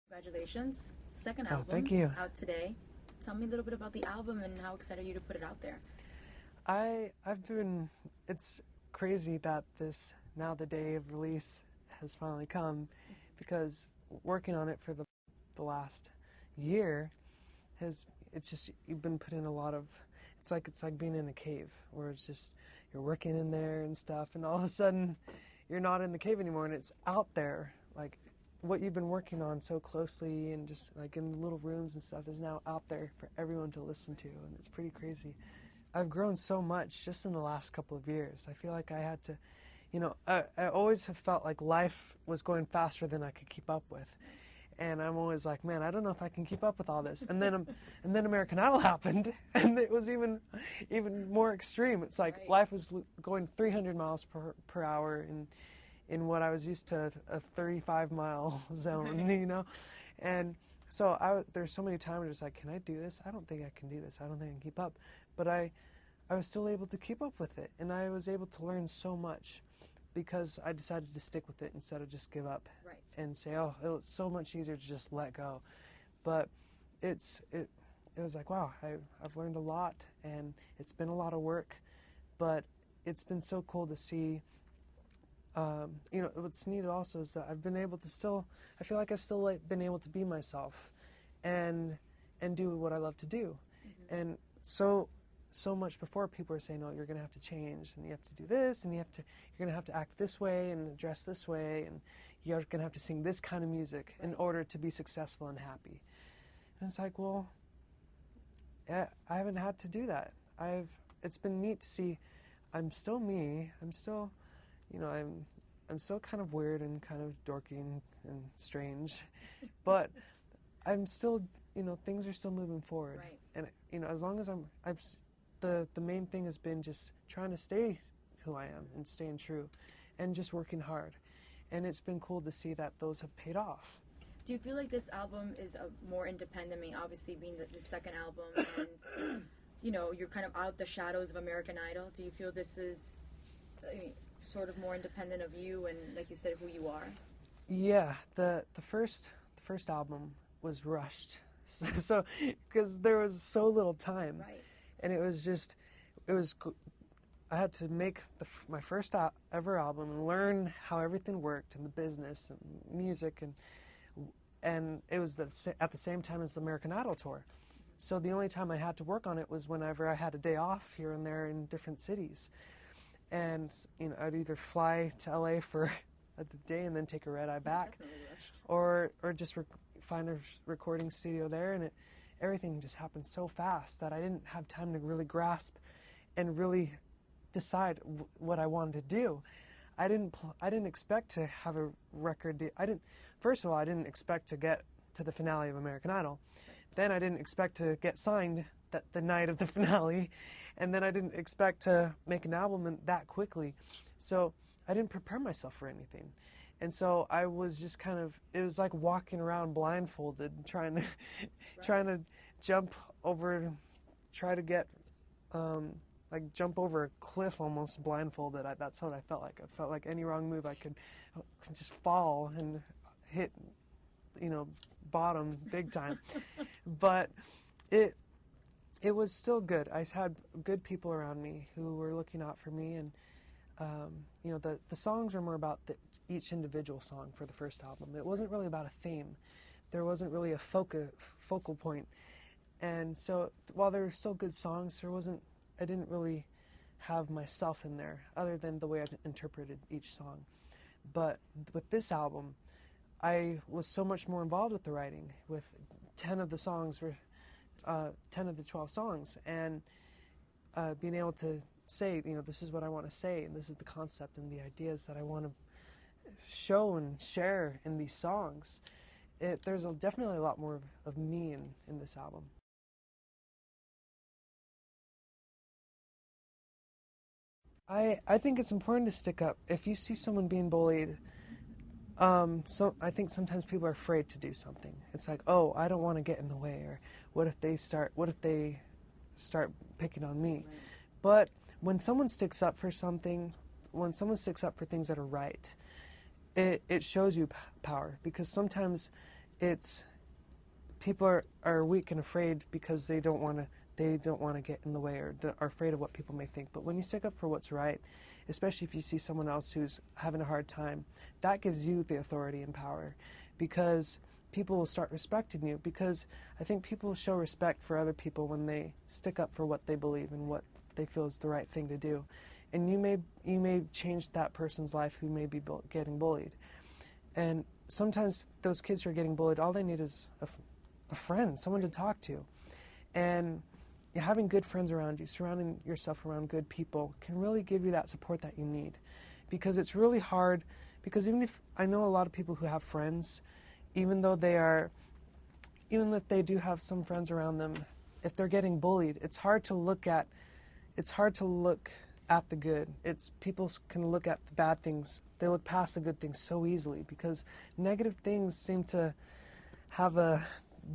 Congratulations. Second Oh, album thank you. out today. Tell me a little bit about the album and how excited are you to put it out there? It's crazy that now the day of release has finally come, because working on it for the last year you've been putting a lot of, it's like being in a cave where it's just, you're working in there and stuff, and all of a sudden you're not in the cave anymore and it's out there. Like, what you've been working on so closely and just like in little rooms and stuff is now out there for everyone to listen to, and it's pretty crazy. I've grown so much just in the last couple of years. I feel like I had to, I always have felt like life was going faster than I could keep up with. And I'm always like, man, I don't know if I can keep up with all this. And then American Idol happened, and it was even more extreme. It's like life was going 300 miles per hour in what I was used to, a 35-mile zone, And so there's so many times I was like, can I do this? I don't think I can do this. I don't think I can keep up. But I was still able to keep up with it, and I was able to learn so much because I decided to stick with it instead of just give up and say, oh, it's so much easier to just let go. But it was like, wow, I've learned a lot, and it's been a lot of work, but it's been so cool to see. What's neat also is that I've been able to I feel like I've still been able to be myself and do what I love to do. Mm-hmm. And so much before, people were saying, oh, you're going to have to change, and you have to do this, and you're going to have to act this way and dress this way, and you're going to have to sing this kind of music in order to be successful and happy. And it's like, well, I haven't had to do that. It's been neat to see I'm still me. I'm still, I'm still kind of weird and kind of dorky and strange, but I'm still, things are still moving forward. Right. And, as long as the main thing has been just trying to stay who I am and staying true and just working hard. And it's been cool to see that those have paid off. Do you feel like this album is more independent? I mean, obviously being the second album, and, you're kind of out the shadows of American Idol. Do you feel this is sort of more independent of you and, like you said, who you are? Yeah, the first album was rushed. So because there was so little time. Right. And I had to make my first ever album and learn how everything worked in the business and music, and it was at the same time as the American Idol tour. So the only time I had to work on it was whenever I had a day off here and there in different cities. And, I'd either fly to LA for a day and then take a red-eye back, or just find a recording studio there, and everything just happened so fast that I didn't have time to really grasp and really decide what I wanted to do. I didn't expect to have a record deal. First of all, I didn't expect to get to the finale of American Idol. Then I didn't expect to get signed the night of the finale, and then I didn't expect to make an album that quickly. So I didn't prepare myself for anything. And so I was just it was like walking around blindfolded, trying to jump over, try to get, jump over a cliff almost blindfolded. That's what I felt like. I felt like any wrong move I could just fall and hit, bottom big time. But it was still good. I had good people around me who were looking out for me, and the songs were more about each individual song for the first album. It wasn't really about a theme. There wasn't really a focal point. And so while there were still good songs, I didn't really have myself in there other than the way I interpreted each song. But with this album, I was so much more involved with the writing, with 10 of the 12 songs, and being able to say, this is what I want to say, and this is the concept and the ideas that I want to show and share in these songs. There's definitely a lot more of me in this album. I think it's important to stick up. If you see someone being bullied, so I think sometimes people are afraid to do something. It's like, oh, I don't want to get in the way, or what if they start picking on me? Right. But when someone sticks up for something, when someone sticks up for things that are right, it shows you power, because sometimes it's people are weak and afraid because they don't want to get in the way or are afraid of what people may think. But when you stick up for what's right, especially if you see someone else who's having a hard time, that gives you the authority and power, because people will start respecting you, because I think people show respect for other people when they stick up for what they believe and what they feel is the right thing to do. And you may change that person's life who may be getting bullied. And sometimes those kids who are getting bullied, all they need is a friend, someone to talk to. And having good friends around you, surrounding yourself around good people, can really give you that support that you need. Because it's really hard, because even if I know a lot of people who have friends, even if they do have some friends around them, if they're getting bullied, it's hard to look at the good. People can look at the bad things. They look past the good things so easily, because negative things seem to have a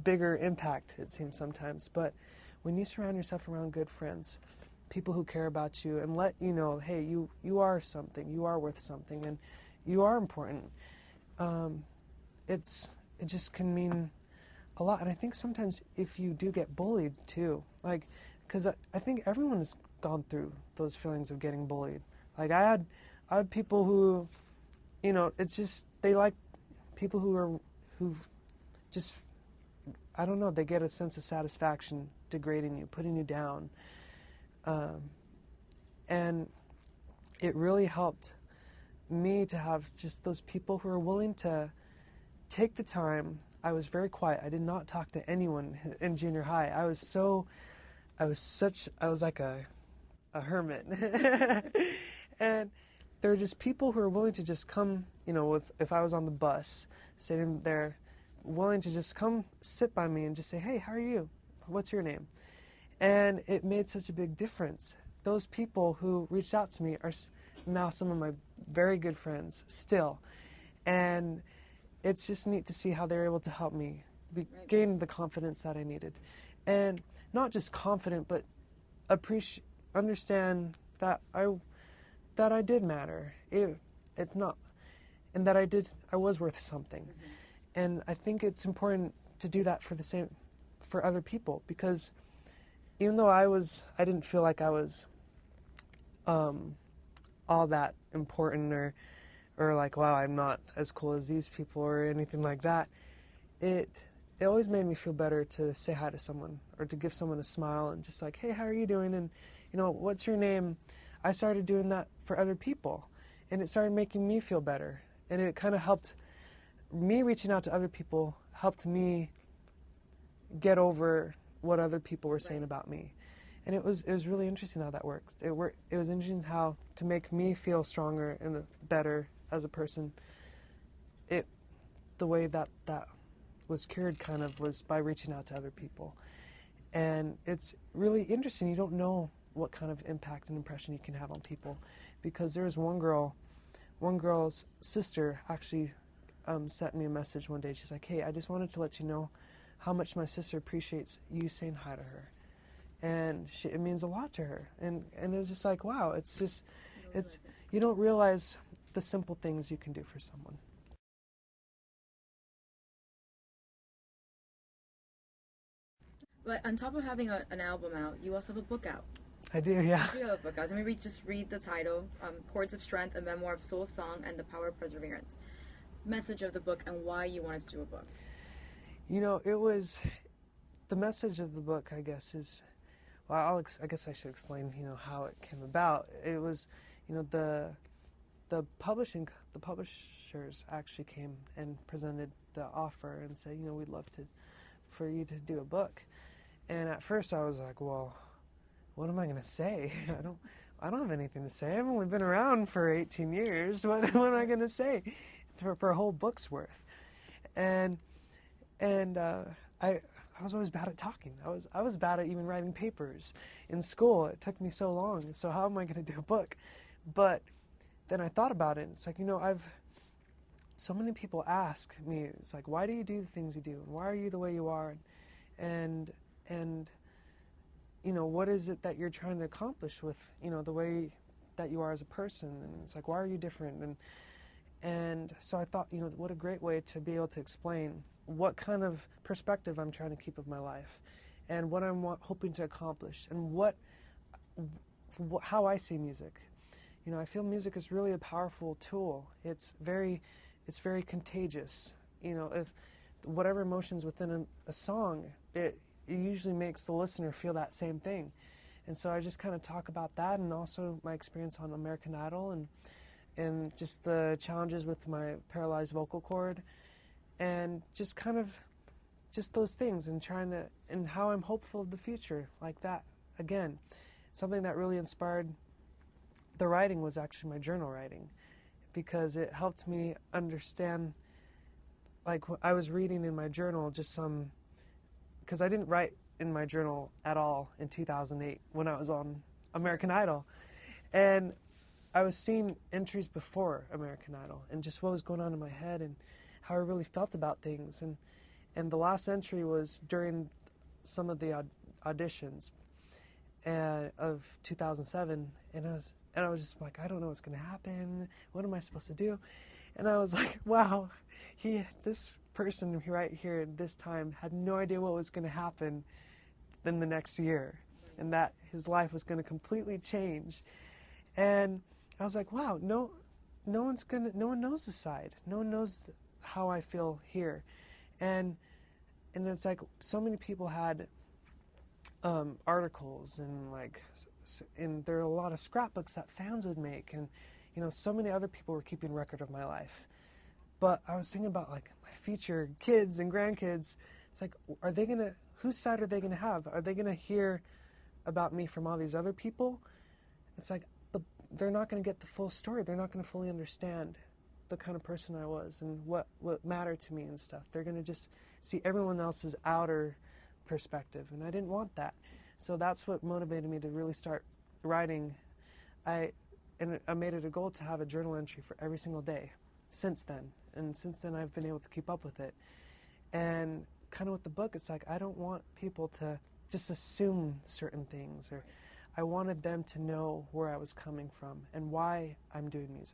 bigger impact, it seems sometimes. But when you surround yourself around good friends, people who care about you and let you know, hey, you are something, you are worth something, and you are important, it just can mean a lot. And I think sometimes if you do get bullied too, like, because I think everyone has gone through those feelings of getting bullied. Like I had people who, it's just, they like people who just, I don't know, they get a sense of satisfaction degrading you, putting you down. And it really helped me to have just those people who are willing to take the time. I was very quiet. I did not talk to anyone in junior high. I was like a hermit. And there are just people who are willing to just come, if I was on the bus, sitting there, willing to just come sit by me and just say, hey, how are you? What's your name? And it made such a big difference. Those people who reached out to me are now some of my very good friends still. And it's just neat to see how they're able to help me gain the confidence that I needed. And not just confident, but understand that I did matter. It's not, and that I was worth something. Mm-hmm. And I think it's important to do that for other people, because even though I didn't feel like I was all that important or like, wow, I'm not as cool as these people or anything like that. It always made me feel better to say hi to someone or to give someone a smile and just like, hey, how are you doing? And, what's your name? I started doing that for other people, and it started making me feel better. And it kind of helped me, reaching out to other people helped me get over what other people were saying about me. And it was really interesting how that worked. It was interesting how to make me feel stronger and better as a person. The way that was cured kind of was by reaching out to other people. And it's really interesting. You don't know what kind of impact and impression you can have on people, because there was one girl's sister actually sent me a message one day. She's like, hey, I just wanted to let you know how much my sister appreciates you saying hi to her. And it means a lot to her. And it was just like, wow, you don't realize the simple things you can do for someone. But on top of having an album out, you also have a book out. I do, yeah. You do have a book out. So maybe just read the title, Chords of Strength, a Memoir of Soul Song and the Power of Perseverance. Message of the book and why you wanted to do a book. It was, the message of the book, I guess, is, well, I guess I should explain, how it came about. It was, the publishers actually came and presented the offer and said, we'd love for you to do a book. And at first I was like, well, what am I going to say? I don't have anything to say. I've only been around for 18 years. What am I going to say for a whole book's worth? And I was always bad at talking. I was bad at even writing papers in school. It took me so long. So how am I going to do a book? But then I thought about it. And it's like, so many people ask me, it's like, why do you do the things you do? And why are you the way you are? And what is it that you're trying to accomplish with, the way that you are as a person? And it's like, why are you different? And so I thought, what a great way to be able to explain what kind of perspective I'm trying to keep of my life and what I'm hoping to accomplish and how I see music. I feel music is really a powerful tool. It's very contagious. If whatever emotions within a song, it usually makes the listener feel that same thing. And so I just kind of talk about that, and also my experience on American Idol, and just the challenges with my paralyzed vocal cord, and just those things, and and how I'm hopeful of the future, like that. Again, something that really inspired the writing was actually my journal writing, because it helped me understand, like, I was reading in my journal because I didn't write in my journal at all in 2008 when I was on American Idol. And I was seeing entries before American Idol and just what was going on in my head and how I really felt about things. And the last entry was during some of the auditions of 2007, and I was just like, I don't know what's going to happen. What am I supposed to do? And I was like, wow, this person right here at this time had no idea what was going to happen in the next year, and that his life was going to completely change. And I was like, wow, no one knows this side. No one knows how I feel here. And it's like so many people had articles and there are a lot of scrapbooks that fans would make, and so many other people were keeping record of my life. But I was thinking about, like, my future kids and grandkids. It's like, whose side are they gonna have? Are they gonna hear about me from all these other people? It's like, but they're not gonna get the full story. They're not gonna fully understand the kind of person I was and what mattered to me and stuff. They're gonna just see everyone else's outer perspective, and I didn't want that. So that's what motivated me to really start writing. I made it a goal to have a journal entry for every single day since then. And since then, I've been able to keep up with it. And kind of with the book, it's like, I don't want people to just assume certain things, or I wanted them to know where I was coming from and why I'm doing music.